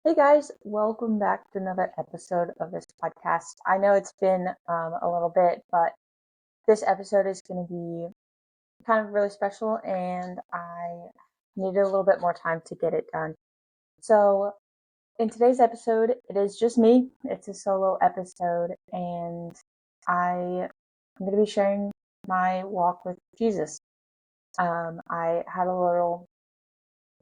Hey guys, welcome back to another episode of this podcast. I know it's been a little bit, but this episode is going to be kind of really special and I needed a little bit more time to get it done. So, in today's episode, it is just me. It's a solo episode, and I'm going to be sharing my walk with Jesus. I had a little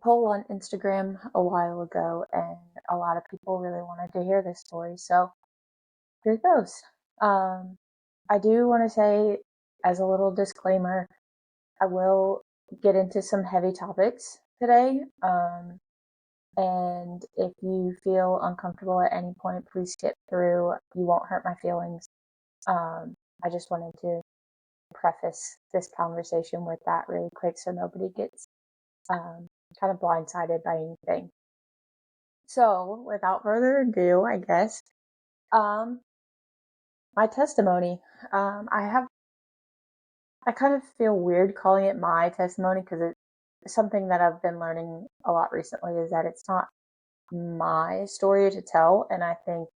poll on Instagram a while ago, and a lot of people really wanted to hear this story. So here it goes. Um, I do want to say, as a little disclaimer, I will get into some heavy topics today. And if you feel uncomfortable at any point, please skip through. You won't hurt my feelings. I just wanted to preface this conversation with that really quick so nobody gets um, kind of blindsided by anything. So, without further ado, I guess, um, my testimony. I kind of feel weird calling it my testimony because it's something that I've been learning a lot recently is that it's not my story to tell. And I think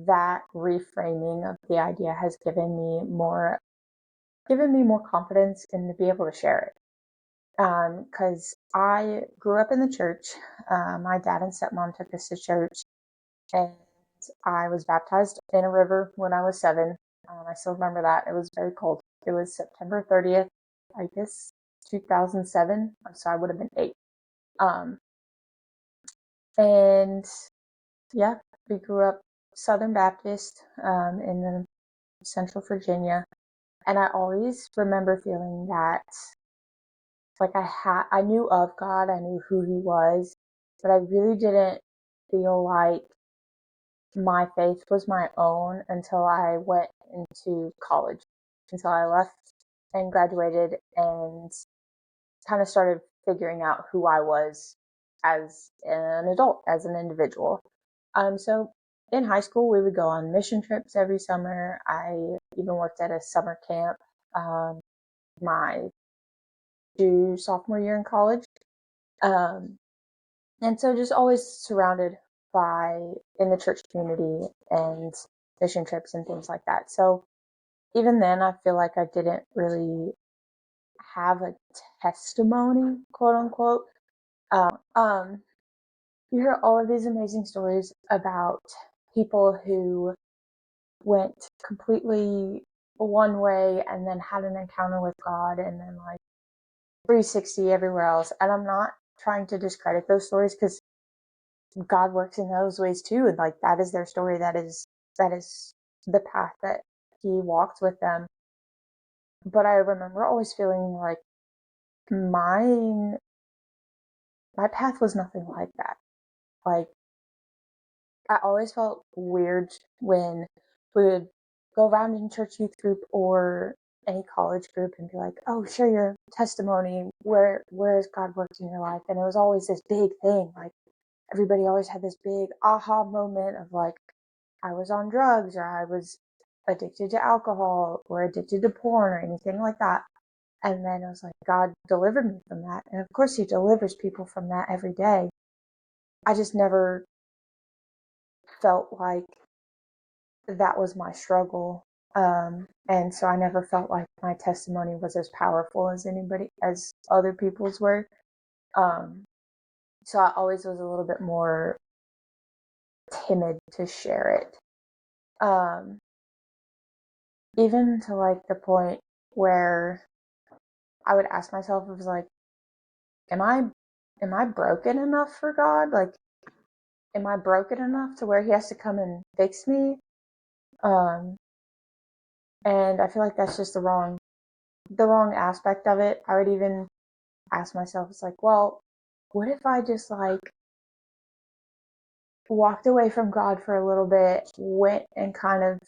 that reframing of the idea has given me more confidence in to be able to share it. Because I grew up in the church. My dad and stepmom took us to church, and I was baptized in a river when I was 7. I still remember that. It was very cold. It was September 30th, I guess, 2007. So I would have been 8. Um, and yeah, we grew up Southern Baptist in the Central Virginia. And I always remember feeling that, like, I knew of God, I knew who He was, but I really didn't feel like my faith was my own until I went into college, until I left and graduated and kind of started figuring out who I was as an adult, as an individual. So in high school, we would go on mission trips every summer. I even worked at a summer camp my sophomore year in college. Um, and so just always surrounded by in the church community and mission trips and things like that. So even then, I feel like I didn't really have a testimony, quote unquote. Um, you hear all of these amazing stories about people who went completely one way and then had an encounter with God and then like 360 everywhere else. And I'm not trying to discredit those stories because God works in those ways too. And like that is their story. That is the path that He walked with them. But I remember always feeling like mine my path was nothing like that. Like I always felt weird when we would go around in church youth group or any college group and be like, "Oh, share your testimony. Where has God worked in your life?" And it was always this big thing. Like everybody always had this big aha moment of like, I was on drugs or I was addicted to alcohol or addicted to porn or anything like that. And then I was like, God delivered me from that. And of course, He delivers people from that every day. I just never felt like that was my struggle. And so I never felt like my testimony was as powerful as other people's were. Um, so I always was a little bit more timid to share it. Um, even to like the point where I would ask myself, it was like, am I, am I broken enough for God? Like, am I broken enough to where He has to come and fix me? Um, and I feel like that's just the wrong aspect of it. I would even ask myself, it's like, well, what if I just like walked away from God for a little bit, went and kind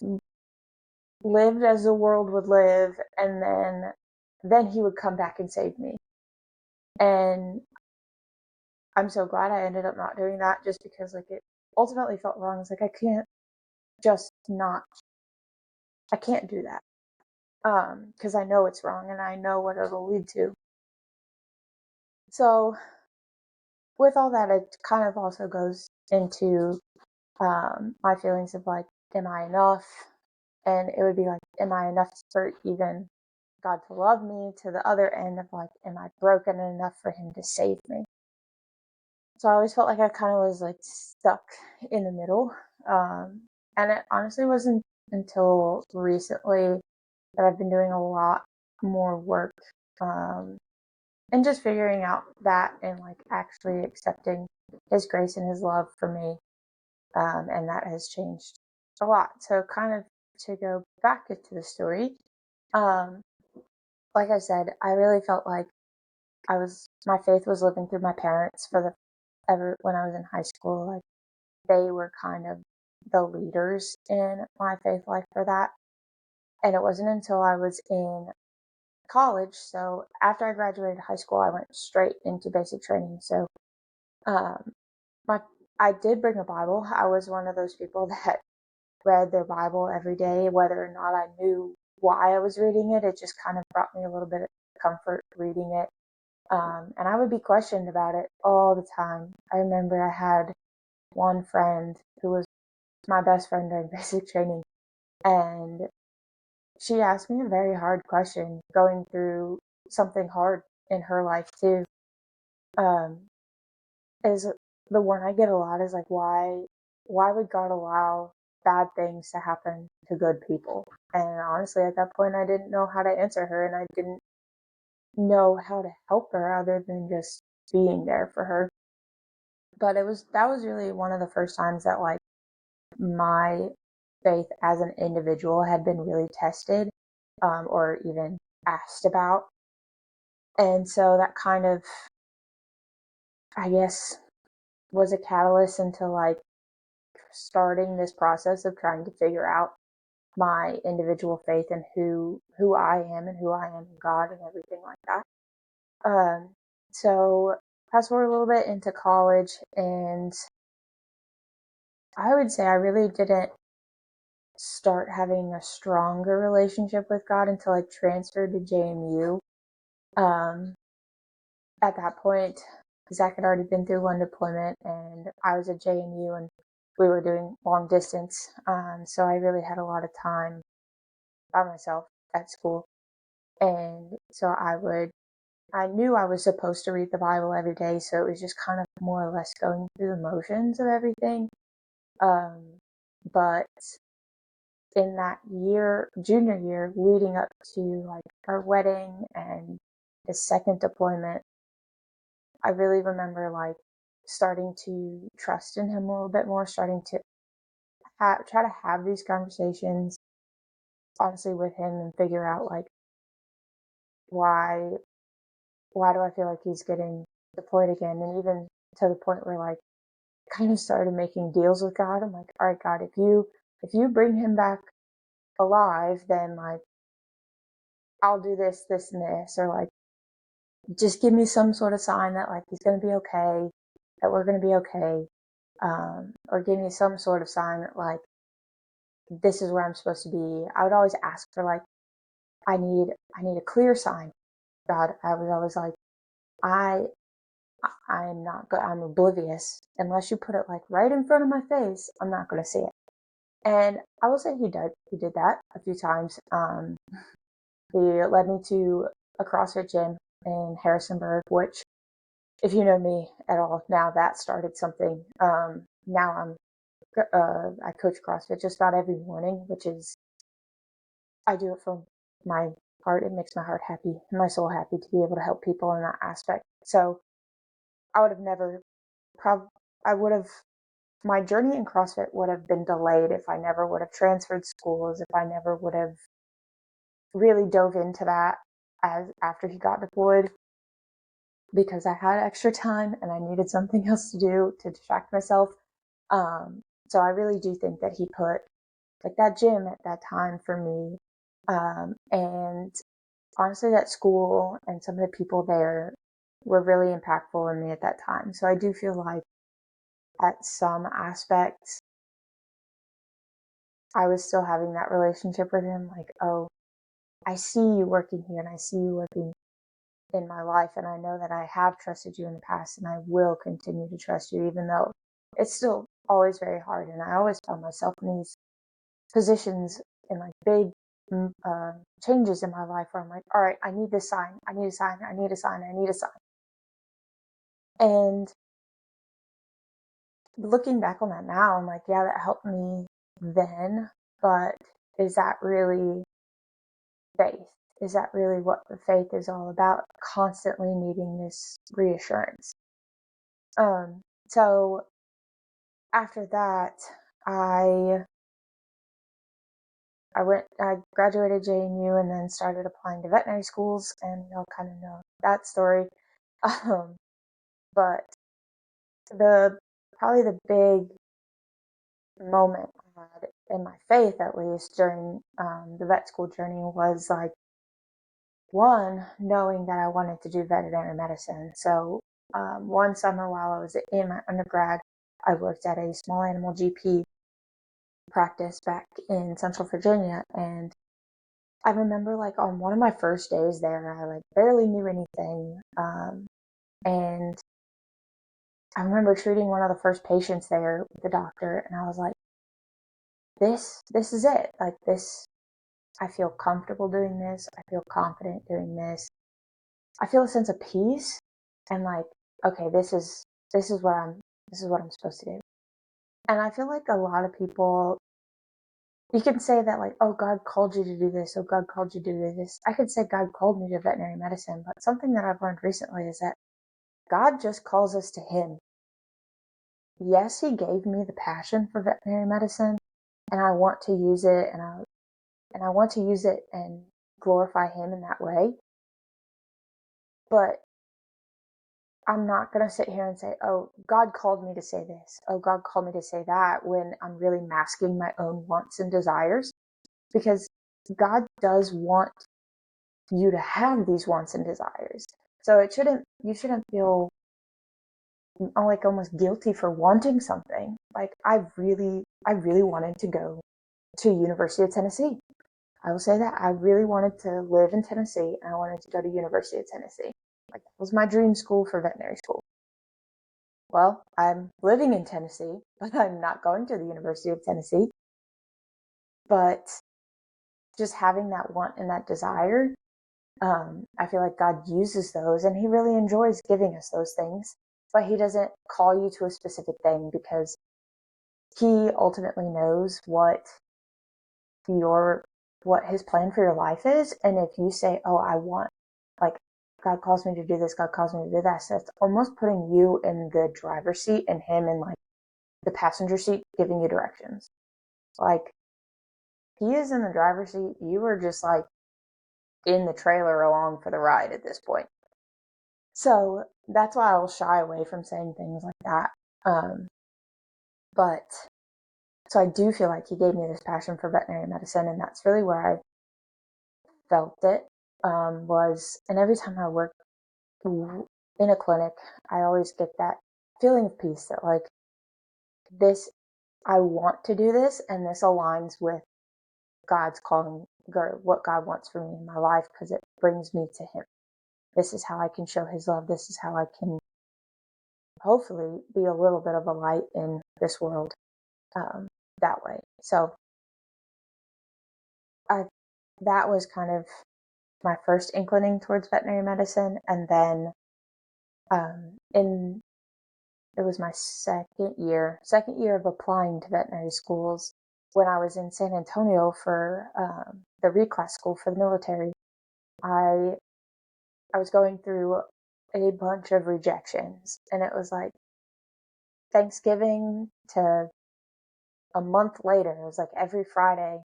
of lived as the world would live, and then He would come back and save me. And I'm so glad I ended up not doing that just because like it ultimately felt wrong. It's like I can't just not I can't do that. Because I know it's wrong and I know what it'll lead to. So with all that, it kind of also goes into my feelings of like, am I enough? And it would be like, am I enough for even God to love me? To the other end of like, am I broken enough for Him to save me? So I always felt like I kind of was like stuck in the middle. And it honestly wasn't until recently that I've been doing a lot more work, um, and just figuring out that and like actually accepting His grace and His love for me. And that has changed a lot. So, kind of to go back into the story, um, like I said, I really felt like my faith was living through my parents for the ever when I was in high school. Like they were kind of the leaders in my faith life for that. And it wasn't until I was in college. So after I graduated high school, I went straight into basic training. So um, my I did bring a Bible. I was one of those people that read their Bible every day, whether or not I knew why I was reading it. It just kind of brought me a little bit of comfort reading it. And I would be questioned about it all the time. I remember I had one friend who was my best friend during basic training, and she asked me a very hard question going through something hard in her life too. Um, is the one I get a lot is like, why would God allow bad things to happen to good people? And honestly, at that point, I didn't know how to answer her, and I didn't know how to help her other than just being there for her. But that was really one of the first times that like my faith as an individual had been really tested, or even asked about. And so that kind of, I guess, was a catalyst into like starting this process of trying to figure out my individual faith and who I am and who I am in God and everything like that. Um, so fast forward a little bit into college, and I would say I really didn't start having a stronger relationship with God until I transferred to JMU. Um, at that point, Zach had already been through one deployment, and I was at JMU, and we were doing long distance. So I really had a lot of time by myself at school. And so I knew I was supposed to read the Bible every day, so it was just kind of more or less going through the motions of everything. Um, but in that year, junior year, leading up to like our wedding and the second deployment, I really remember like starting to trust in Him a little bit more, starting to try to have these conversations honestly with Him and figure out like why why do I feel like He's getting deployed again, and even to the point where like kind of started making deals with God. I'm like, all right, God, if you bring him back alive, then like I'll do this, this, and this, or like just give me some sort of sign that like he's gonna be okay, that we're gonna be okay, or give me some sort of sign that like this is where I'm supposed to be. I would always ask for like I need a clear sign. God, I was always like I I'm not good. I'm oblivious unless you put it like right in front of my face. I'm not gonna see it. And I will say he did that a few times. He led me to a CrossFit gym in Harrisonburg, which, if you know me at all, now that started something. Now I coach CrossFit just about every morning, which is, I do it from my heart. It makes my heart happy, my soul happy to be able to help people in that aspect. So I would have never, I would have, my journey in CrossFit would have been delayed if I never would have transferred schools, if I never would have really dove into that as after he got deployed, because I had extra time and I needed something else to do to distract myself. So I really do think that he put like that gym at that time for me. And honestly, that school and some of the people there were really impactful in me at that time. So I do feel like at some aspects, I was still having that relationship with him. Like, oh, I see you working here and I see you working in my life, and I know that I have trusted you in the past, and I will continue to trust you, even though it's still always very hard. And I always found myself in these positions in like big changes in my life where I'm like, all right, I need this sign, I need a sign, I need a sign, I need a sign. And looking back on that now, I'm like, yeah, that helped me then, but is that really faith? Is that really what the faith is all about? Constantly needing this reassurance. So after that, I I graduated JMU and then started applying to veterinary schools, and you'll kind of know that story. Um, but probably the big moment I had in my faith, at least during the vet school journey, was like one, knowing that I wanted to do veterinary medicine. So one summer while I was in my undergrad, I worked at a small animal GP practice back in Central Virginia, and I remember like on one of my first days there, I like barely knew anything, and I remember treating one of the first patients there with the doctor, and I was like, this is it. Like this, I feel comfortable doing this. I feel confident doing this. I feel a sense of peace, and like, okay, this is what I'm supposed to do. And I feel like a lot of people, you can say that like, oh, God called you to do this. Oh, God called you to do this. I could say God called me to veterinary medicine, but something that I've learned recently is that God just calls us to Him. Yes, He gave me the passion for veterinary medicine, and I want to use it, and I want to use it and glorify Him in that way. But I'm not going to sit here and say, oh, God called me to say this. Oh, God called me to say that, when I'm really masking my own wants and desires. Because God does want you to have these wants and desires. So you shouldn't feel like almost guilty for wanting something. Like I really wanted to go to University of Tennessee. I will say that I really wanted to live in Tennessee, and I wanted to go to University of Tennessee. Like that was my dream school for veterinary school. Well, I'm living in Tennessee, but I'm not going to the University of Tennessee. But just having that want and that desire, I feel like God uses those, and He really enjoys giving us those things. But He doesn't call you to a specific thing, because He ultimately knows what His plan for your life is. And if you say, oh, I want, like, God calls me to do this, God calls me to do that, so that's almost putting you in the driver's seat and Him in like the passenger seat giving you directions. Like, He is in the driver's seat, you are just like in the trailer along for the ride at this point. So that's why I'll shy away from saying things like that. But so I do feel like He gave me this passion for veterinary medicine, and that's really where I felt it. And every time I work in a clinic, I always get that feeling of peace that like this, I want to do this, and this aligns with God's calling, or what God wants for me in my life, because it brings me to Him. This is how I can show His love. This is how I can hopefully be a little bit of a light in this world that way. So that was kind of my first inclining towards veterinary medicine. And then it was my second year of applying to veterinary schools, when I was in San Antonio for the reclass school for the military. I was going through a bunch of rejections, and it was like Thanksgiving to a month later, it was like every Friday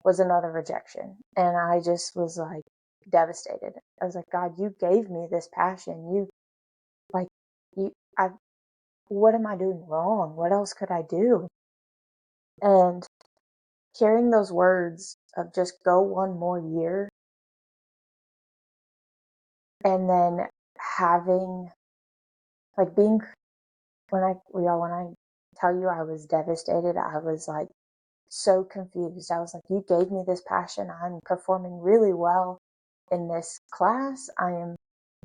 was another rejection. And I just was like devastated. I was like, God, you gave me this passion. Like, you, I, what am I doing wrong? What else could I do? And hearing those words of just go one more year, and then having, like, being, when I tell you I was devastated, I was like so confused. I was like, you gave me this passion. I'm performing really well in this class. I am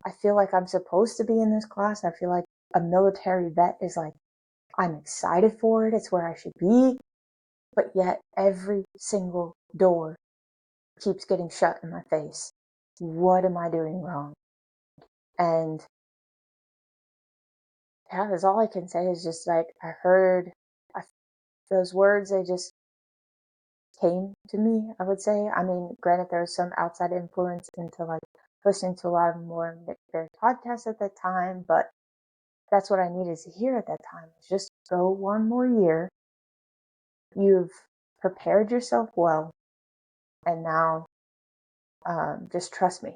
I feel like I'm supposed to be in this class. I feel like a military vet is like, I'm excited for it. It's where I should be. But yet every single door keeps getting shut in my face. What am I doing wrong? And yeah, that's all I can say is just like, I, those words, they just came to me, I would say. I mean, granted, there was some outside influence into like listening to a lot of more Nick Berry podcasts at that time, but that's what I needed to hear at that time. Just go one more year. You've prepared yourself well, and now just trust me,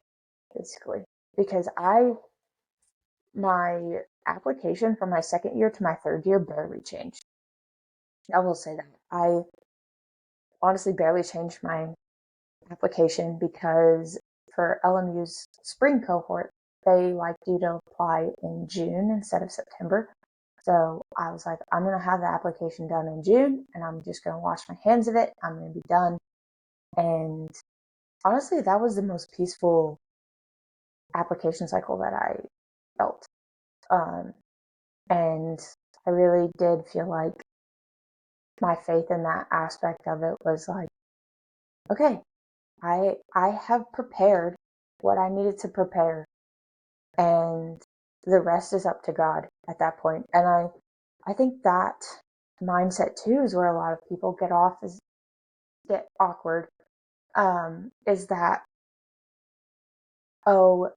basically. Because my application from my second year to my third year barely changed. I will say that. I honestly barely changed my application because for LMU's spring cohort, they liked you to apply in June instead of September. So I was like, I'm going to have the application done in June and I'm just going to wash my hands of it. I'm going to be done. And honestly, that was the most peaceful application cycle that I felt. Um, and I really did feel like my faith in that aspect of it was like, okay, I have prepared what I needed to prepare, and the rest is up to God at that point. And I think that mindset too is where a lot of people get awkward. Is that, oh,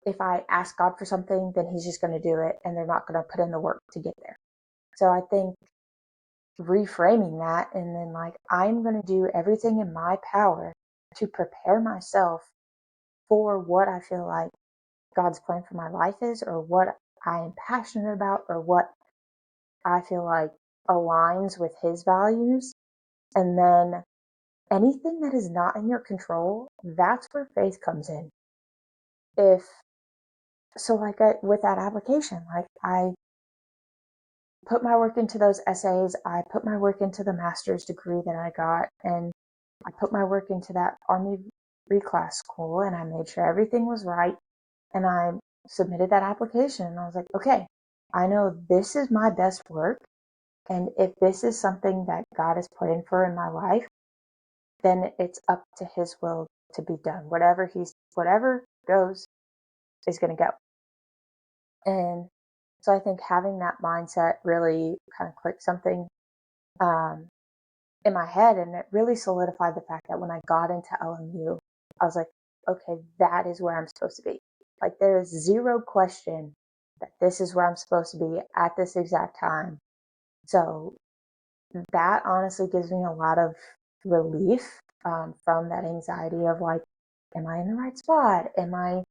if I ask God for something, then He's just going to do it, and they're not going to put in the work to get there. So I think reframing that and then like, I'm going to do everything in my power to prepare myself for what I feel like God's plan for my life is, or what I am passionate about, or what I feel like aligns with His values. And then anything that is not in your control, that's where faith comes in. If so, like with that application, like I put my work into those essays, I put my work into the master's degree that I got, and I put my work into that Army reclass school, and I made sure everything was right, and I submitted that application, and I was like, okay, I know this is my best work, and if this is something that God has put in for in my life, then it's up to His will to be done. Whatever goes is going to go. And so I think having that mindset really kind of clicked something um, in my head, and it really solidified the fact that when I got into LMU, I was like, okay, that is where I'm supposed to be. Like, there is zero question that this is where I'm supposed to be at this exact time. So that honestly gives me a lot of relief from that anxiety of like, am I in the right spot? Am I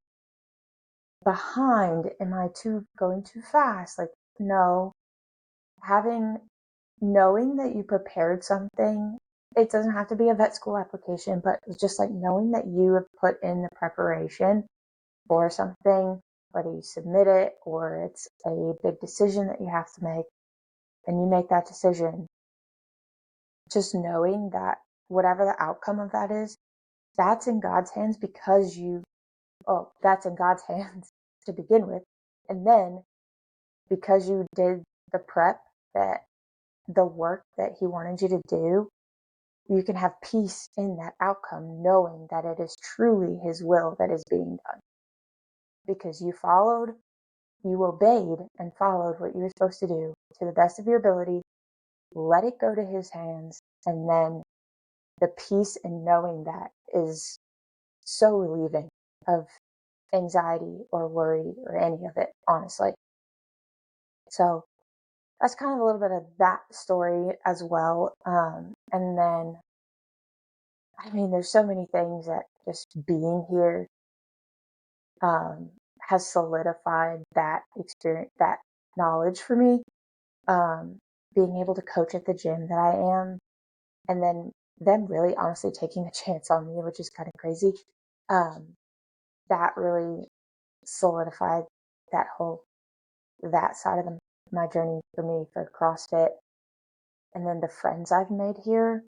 behind? Am I going too fast? Like, no. Knowing that you prepared something, it doesn't have to be a vet school application, but it's just like knowing that you have put in the preparation for something, whether you submit it or it's a big decision that you have to make, and you make that decision, just knowing that whatever the outcome of that is, that's in God's hands that's in God's hands to begin with. And then because you did the prep, that the work that He wanted you to do, you can have peace in that outcome, knowing that it is truly His will that is being done. Because you obeyed and followed what you were supposed to do to the best of your ability, let it go to His hands, and then the peace in knowing that is so relieving of anxiety or worry or any of it, honestly. So that's kind of a little bit of that story as well. And then, I mean, there's so many things that just being here has solidified that experience, that knowledge for me. Being able to coach at the gym that I am, and then them really honestly taking a chance on me, which is kind of crazy. That really solidified that side of my journey for me for CrossFit. And then the friends I've made here,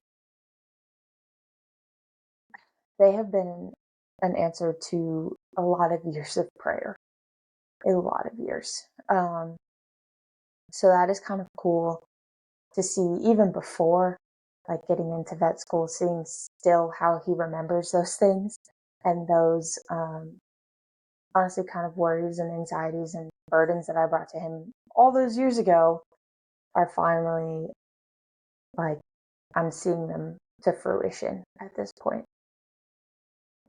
they have been an answer to a lot of years of prayer. a lot of years. So that is kind of cool to see, even before like getting into vet school, seeing still how he remembers those things, and those honestly kind of worries and anxieties and burdens that I brought to him all those years ago are finally, like, I'm seeing them to fruition at this point.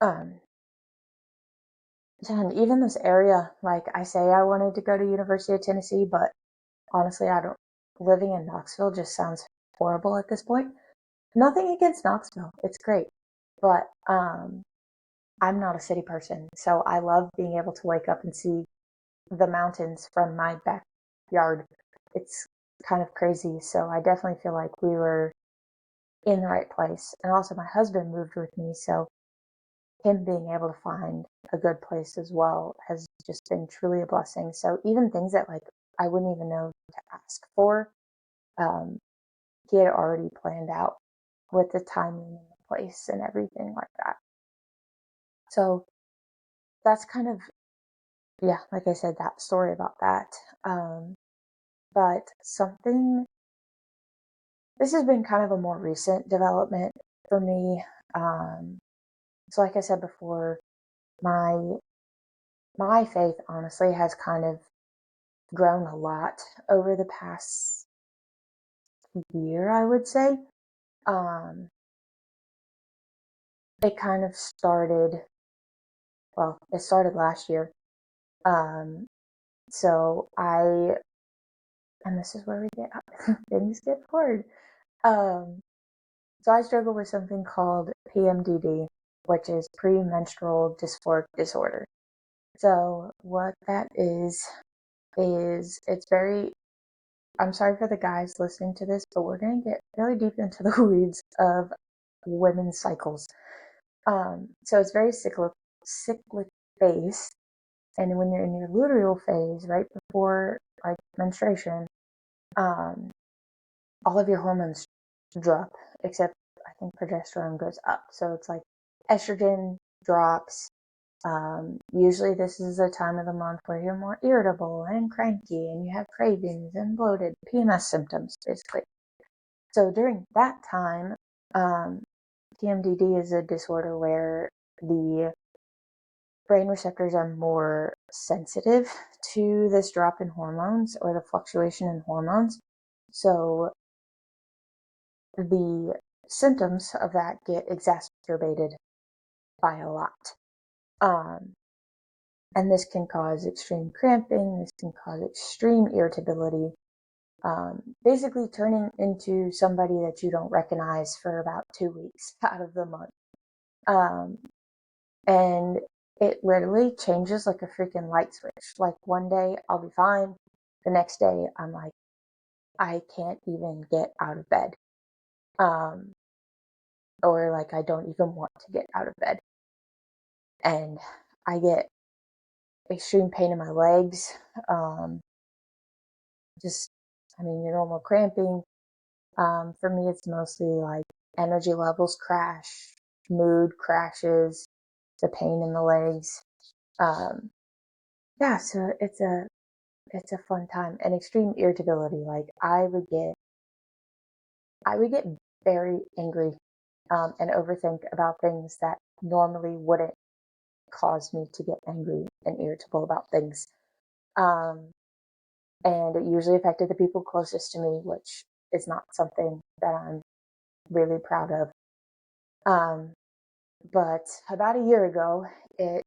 Um, and even this area, like I say, I wanted to go to University of Tennessee, but honestly, I don't. Living in Knoxville just sounds horrible at this point. Nothing against Knoxville, it's great, but I'm not a city person, so I love being able to wake up and see the mountains from my backyard. It's kind of crazy, so I definitely feel like we were in the right place. And also, my husband moved with me, so him being able to find a good place as well has just been truly a blessing. So even things that like I wouldn't even know to ask for, um, he had already planned out with the timing and the place and everything like that. So that's kind of, yeah, like I said, that story about that. But something, this has been kind of a more recent development for me. So like I said before, my my faith honestly has kind of grown a lot over the past year, I would say. Um, it kind of started, well, it started last year. Um, so and this is where we get, things get hard. Um, so I struggle with something called PMDD, which is premenstrual dysphoric disorder. So what that is it's very, I'm sorry for the guys listening to this, but we're going to get really deep into the weeds of women's cycles. So it's very cyclic based, and when you're in your luteal phase, right before like menstruation, um, all of your hormones drop, except I think progesterone goes up. So it's like estrogen drops. Usually this is a time of the month where you're more irritable and cranky and you have cravings and bloated PMS symptoms, basically. So during that time, PMDD is a disorder where the brain receptors are more sensitive to this drop in hormones or the fluctuation in hormones. So the symptoms of that get exacerbated by a lot. And this can cause extreme cramping, this can cause extreme irritability, basically turning into somebody that you don't recognize for about 2 weeks out of the month. And it literally changes like a freaking light switch. Like one day I'll be fine, the next day I'm like, I can't even get out of bed. Or like I don't even want to get out of bed. And I get extreme pain in my legs. Just, I mean, your normal cramping. For me, it's mostly like energy levels crash, mood crashes, the pain in the legs. Um, yeah, so it's a fun time, and extreme irritability. Like I would get very angry, and overthink about things that normally wouldn't cause me to get angry and irritable about things. Um, and it usually affected the people closest to me, which is not something that I'm really proud of. Um, but about a year ago, it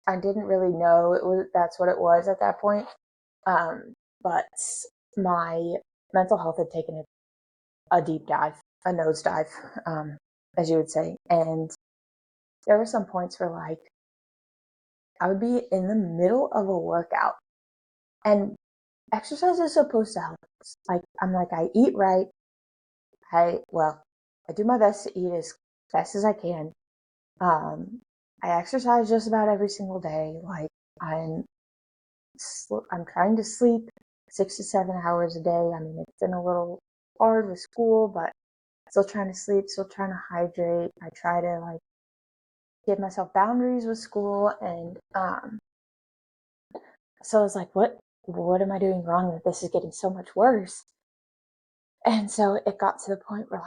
I didn't really know that's what it was at that point. Um, but my mental health had taken a deep dive, a nosedive, as you would say. And there were some points where like I would be in the middle of a workout, and exercise is supposed to help us. Like I'm like I eat right. I do my best to eat as best as I can. Um, I exercise just about every single day. Like I'm I'm trying to sleep 6 to 7 hours a day. I mean, it's been a little hard with school, but still trying to sleep, still trying to hydrate. I try to like give myself boundaries with school, and So I was like, what am I doing wrong that this is getting so much worse? And so it got to the point where,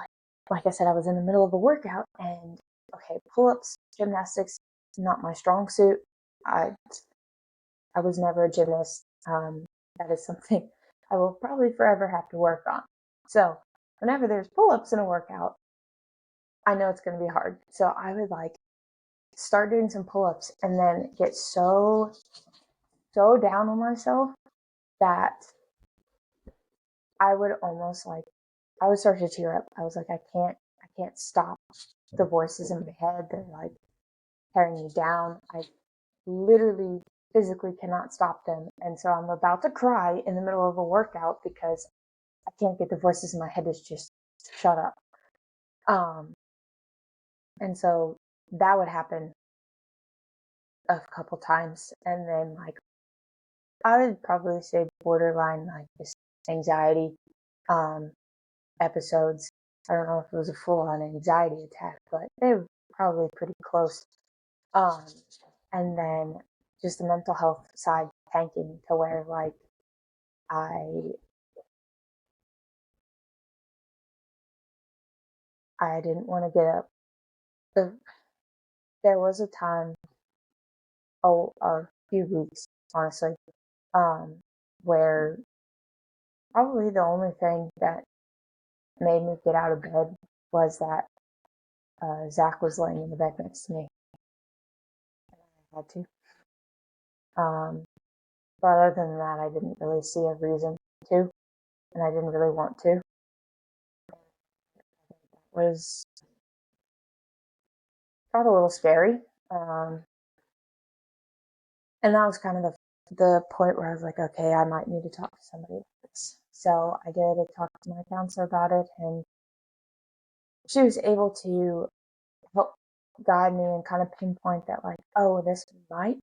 like I said, I was in the middle of a workout, and okay, pull-ups, gymnastics, not my strong suit. I I was never a gymnast. That is something I will probably forever have to work on. So whenever there's pull-ups in a workout, I know it's going to be hard. So I would like start doing some pull-ups and then get so down on myself that I would almost like I would start to tear up. I was like, I can't stop the voices in my head. They're like tearing me down. I literally physically cannot stop them. And so I'm about to cry in the middle of a workout because I can't get the voices in my head to just shut up. Um, and so that would happen a couple times. And then like I would probably say borderline like just anxiety um episodes. I don't know if it was a full on anxiety attack, but they were probably pretty close. Um and then just the mental health side tanking to where like I I didn't want to get up. The, there was a time, a few weeks, honestly, um, where probably the only thing that made me get out of bed was that Zach was laying in the bed next to me. I had to. Um, but other than that, I didn't really see a reason to, and I didn't really want to. It was felt a little scary. Um, and that was kind of the point where I was like, okay, I might need to talk to somebody about this. So I did talk to my counselor about it, and she was able to help guide me and kind of pinpoint that, like, oh, this might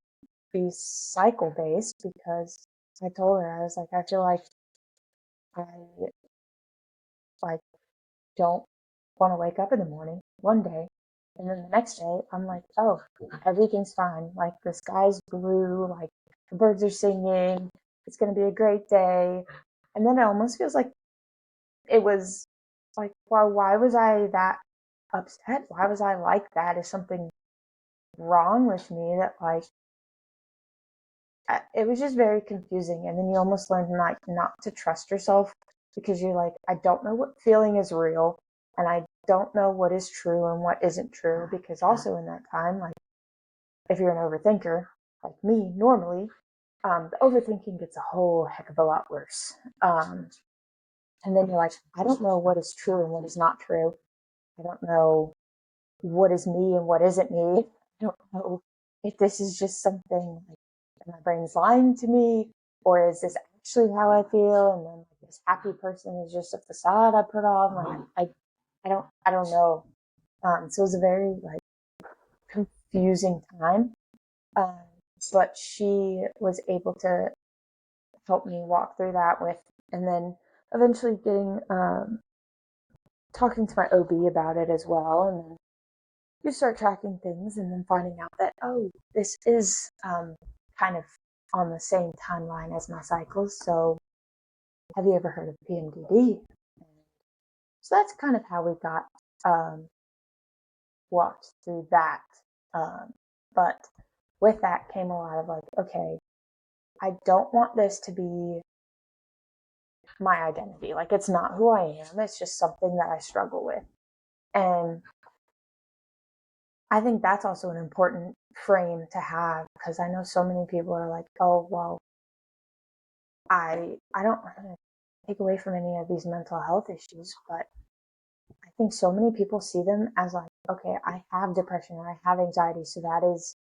be cycle based because I told her I was like, I feel like I like don't want to wake up in the morning one day, and then the next day I'm like, oh, everything's fine. Like the sky's blue, like the birds are singing. It's gonna be a great day, and then it almost feels like it was like, well, why was I that upset? Why was I like that? Is something wrong with me that like it was just very confusing, and then you almost learn like not to trust yourself because you're like, I don't know what feeling is real, and I don't know what is true and what isn't true, because also in that time, like if you're an overthinker like me normally, the overthinking gets a whole heck of a lot worse. And then you're like, I don't know what is true and what is not true. I don't know what is me and what isn't me. I don't know if this is just something like my brain's lying to me, or is this actually how I feel? And then like, this happy person is just a facade I put on. Like I don't know. So it was a very like confusing time. Um, but she was able to help me walk through that with, and then eventually getting talking to my OB about it as well, and then you start tracking things and then finding out that, oh, this is kind of on the same timeline as my cycles. So have you ever heard of PMDD? So that's kind of how we got um, walked through that. Um, but with that came a lot of like, okay, I don't want this to be my identity. Like it's not who I am. It's just something that I struggle with. And I think that's also an important frame to have, because I know so many people are like, oh, well, I don't want to take away from any of these mental health issues, but I think so many people see them as like, okay, I have depression or I have anxiety, so that is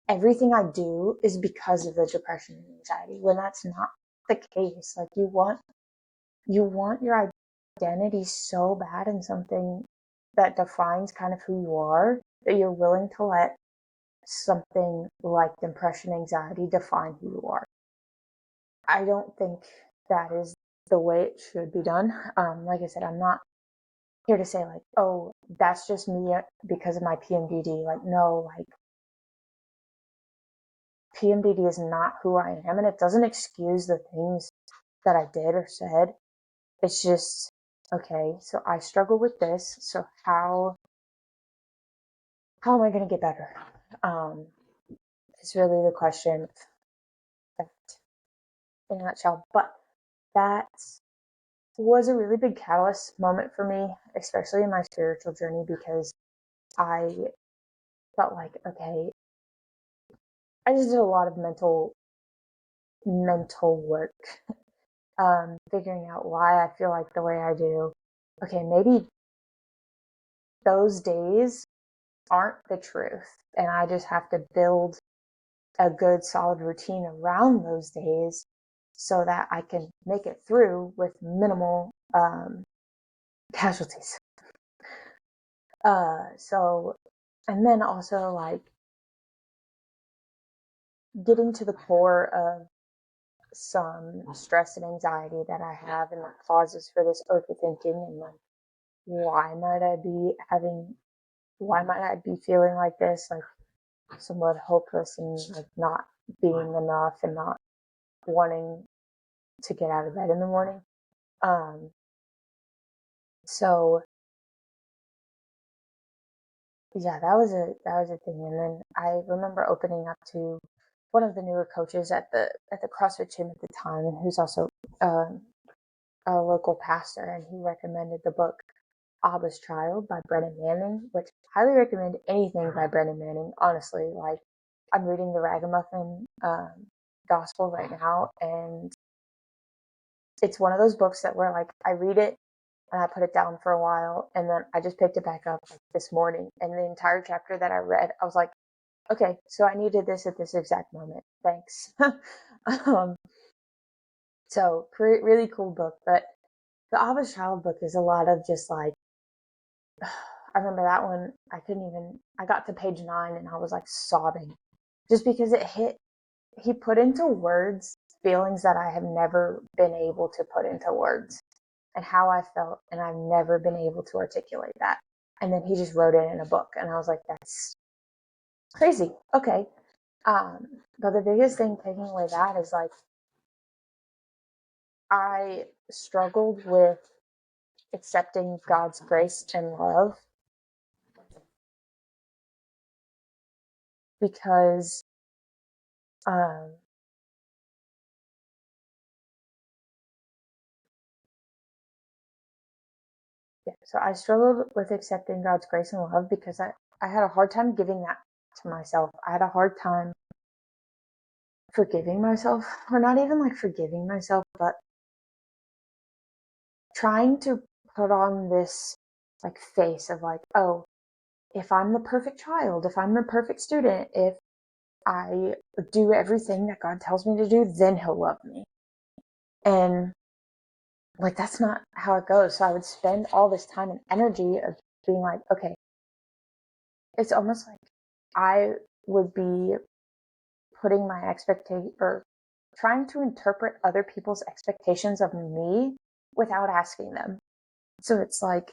everything I do is because of the depression and anxiety, when that's not the case. Like you want your identity so bad in something that defines kind of who you are, that you're willing to let something like depression, anxiety define who you are. I don't think that is the way it should be done. Like I said, I'm not here to say like, oh, that's just me because of my PMDD. Like, no, like PMDD is not who I am, and it doesn't excuse the things that I did or said. It's just, okay, so I struggle with this, so how am I going to get better? Is really the question that, in a nutshell. But that was a really big catalyst moment for me, especially in my spiritual journey, because I felt like, okay, I just did a lot of mental work, figuring out why I feel like the way I do. Okay, maybe those days aren't the truth, and I just have to build a good solid routine around those days so that I can make it through with minimal casualties. So, and then also like getting to the core of some stress and anxiety that I have and the causes for this overthinking, and like why might I be feeling like this, like somewhat hopeless and like not being enough and not wanting to get out of bed in the morning. So yeah, that was a thing. And then I remember opening up to one of the newer coaches at the CrossFit gym at the time, and who's also um, a local pastor, and he recommended the book Abba's Child by Brennan Manning, which I highly recommend anything by Brennan Manning. Honestly, like I'm reading the Ragamuffin Gospel right now, and it's one of those books that where like I read it and I put it down for a while, and then I just picked it back up like, this morning, and the entire chapter that I read, I was like, okay, so I needed this at this exact moment. Thanks. um, so really cool book, but the Abba's Child book is a lot of just like, I remember that one. I got to page 9 and I was like sobbing just because he put into words feelings that I have never been able to put into words and how I felt, and I've never been able to articulate that. And then he just wrote it in a book, and I was like, that's crazy. Okay. But the biggest thing taking away that is like, I struggled with accepting God's grace and love because, um, yeah, so I struggled with accepting God's grace and love because I had a hard time giving that to myself. I had a hard time forgiving myself, or not even like forgiving myself, but trying to put on this like face of like, oh, if I'm the perfect child, if I'm the perfect student, if I do everything that God tells me to do, then he'll love me. And like, that's not how it goes. So I would spend all this time and energy of being like, okay, it's almost like I would be putting my expectation or trying to interpret other people's expectations of me without asking them. So it's like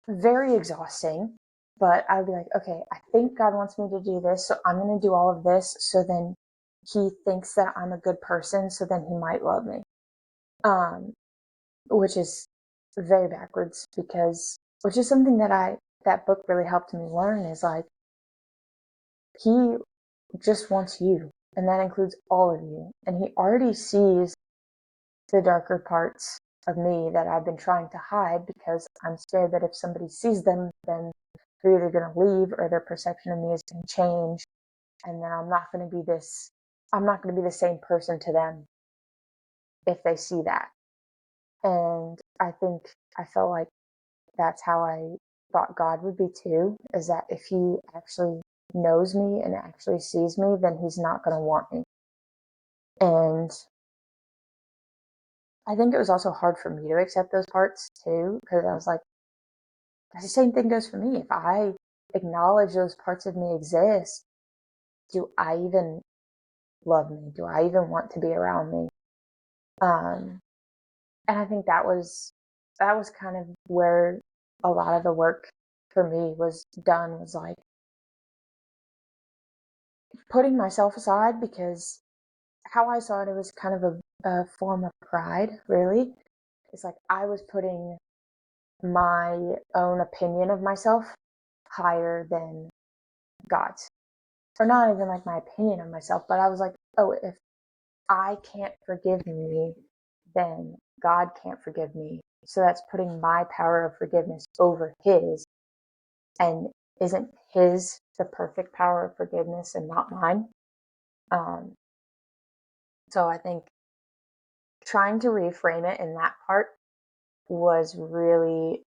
very exhausting, but I'd be like, okay, I think God wants me to do this, so I'm going to do all of this, so then he thinks that I'm a good person, so then he might love me. Which is very backwards which is something that book really helped me learn is like, he just wants you, and that includes all of you. And he already sees the darker parts of me that I've been trying to hide because I'm scared that if somebody sees them, then they're either going to leave or their perception of me is going to change. And then I'm not going to be the same person to them if they see that. And I felt like that's how I thought God would be too, is that if he actually knows me and actually sees me, then he's not going to want me. And I think it was also hard for me to accept those parts too, because I was like, the same thing goes for me. If I acknowledge those parts of me exist, do I even love me? Do I even want to be around me? Um, and I think that was kind of where a lot of the work for me was done, was like putting myself aside, because how I saw it, it was kind of a form of pride, really. It's like I was putting my own opinion of myself higher than God's. Or not even like my opinion of myself, but I was like, oh, if I can't forgive me, then God can't forgive me. So that's putting my power of forgiveness over His. And isn't His the perfect power of forgiveness and not mine? Um, so I think trying to reframe it in that part was really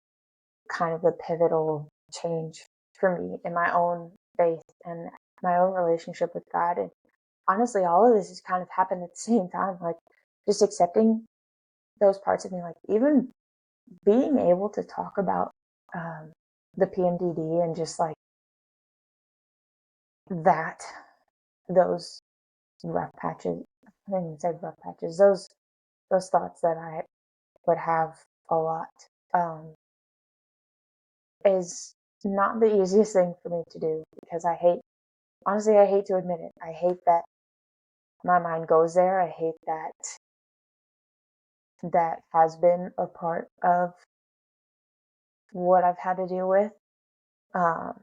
kind of the pivotal change for me in my own faith and my own relationship with God. And honestly, all of this has kind of happened at the same time. Like just accepting those parts of me, like even being able to talk about um, the PMDD and just like that, those rough patches. I didn't even say rough patches. Those thoughts that I would have a lot is not the easiest thing for me to do, because honestly, I hate to admit it. I hate that my mind goes there. I hate that that has been a part of what I've had to deal with. Um,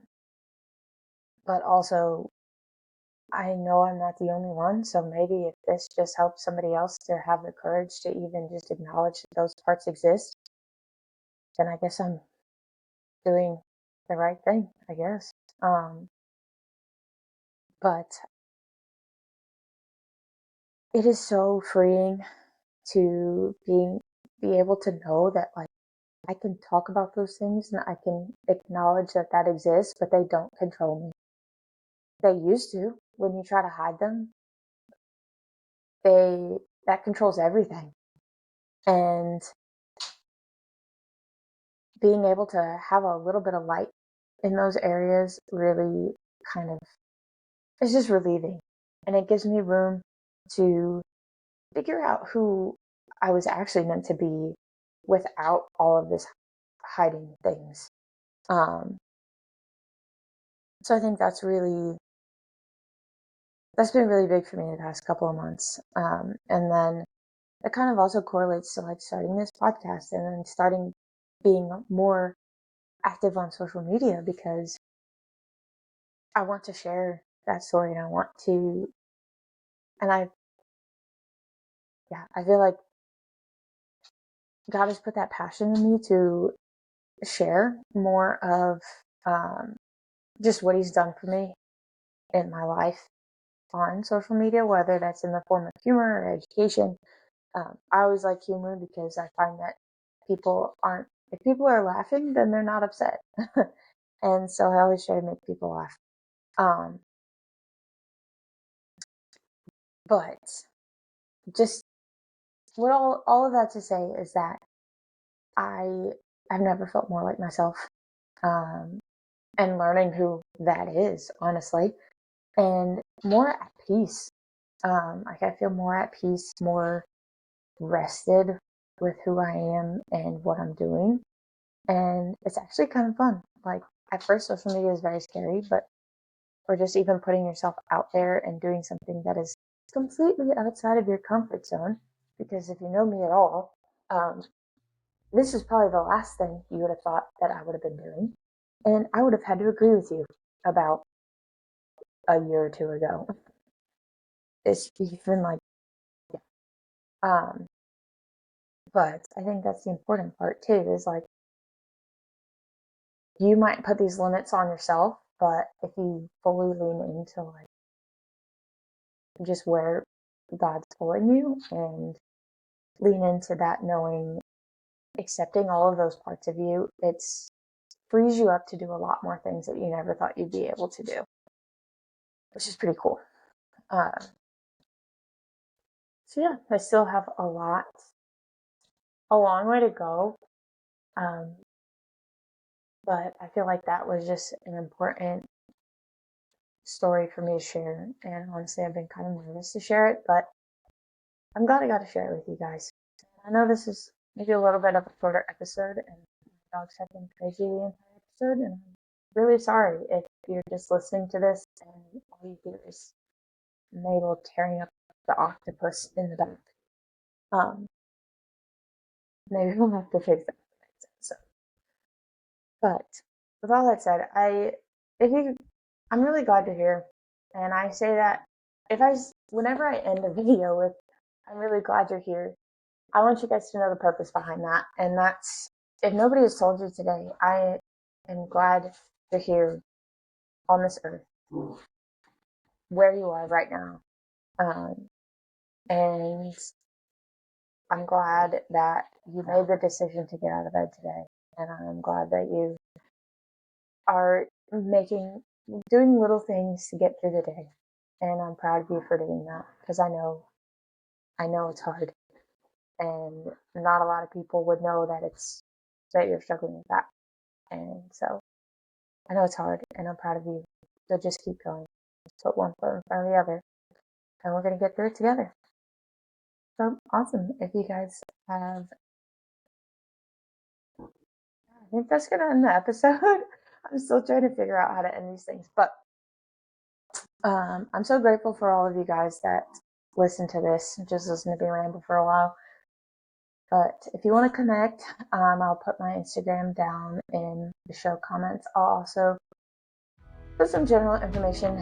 but also, I know I'm not the only one. So maybe if this just helps somebody else to have the courage to even just acknowledge that those parts exist, then I guess I'm doing the right thing, I guess. But it is so freeing to be able to know that like I can talk about those things and I can acknowledge that that exists, but they don't control me. They used to. When you try to hide them, they that controls everything. And being able to have a little bit of light in those areas really kind of is just relieving. And it gives me room to figure out who I was actually meant to be without all of this hiding things. Um, so I think that's been really big for me the past couple of months. And then it kind of also correlates to like starting this podcast and then starting being more active on social media, because I want to share that story and I want to, and I feel like God has put that passion in me to share more of just what He's done for me in my life on social media, whether that's in the form of humor or education. I always like humor because I find that if people are laughing, then they're not upset. And so I always try to make people laugh. Um, but just what all of that to say is that I I've never felt more like myself. Um, and learning who that is, honestly, and more at peace. Like I feel more at peace, more rested with who I am and what I'm doing. And it's actually kind of fun. Like at first social media is very scary, but or just even putting yourself out there and doing something that is completely outside of your comfort zone. Because if you know me at all, um, this is probably the last thing you would have thought that I would have been doing. And I would have had to agree with you about a year or two ago. It's even like, um, but I think that's the important part too, is like you might put these limits on yourself, but if you fully lean into like just where God's pulling you and lean into that, knowing, accepting all of those parts of you, it's frees you up to do a lot more things that you never thought you'd be able to do, which is pretty cool. Uh, so yeah, I still have a long way to go. Um, but I feel like that was just an important story for me to share. And honestly, I've been kind of nervous to share it, but I'm glad I got to share it with you guys. I know this is maybe a little bit of a shorter episode, and my dogs have been crazy the entire episode, and I'm really sorry if you're just listening to this and all you hear is Mabel tearing up the octopus in the back. Maybe we'll have to fix that. So, but with all that said, I'm really glad you're here, and I say that whenever I end a video with, I'm really glad you're here. I want you guys to know the purpose behind that, and that's, if nobody has told you today, I am glad you're here on this earth, where you are right now, and I'm glad that you made the decision to get out of bed today, and I'm glad that you are doing little things to get through the day, and I'm proud of you for doing that, because I know it's hard, and not a lot of people would know that you're struggling with that, and so I know it's hard, and I'm proud of you. So just keep going. Just put one foot in front of the other, and we're gonna get through it together. So awesome! If you guys have, I think that's gonna end the episode. I'm still trying to figure out how to end these things, but I'm so grateful for all of you guys that listen to this, just listen to me ramble for a while. But if you want to connect, I'll put my Instagram down in the show comments. I'll also put some general information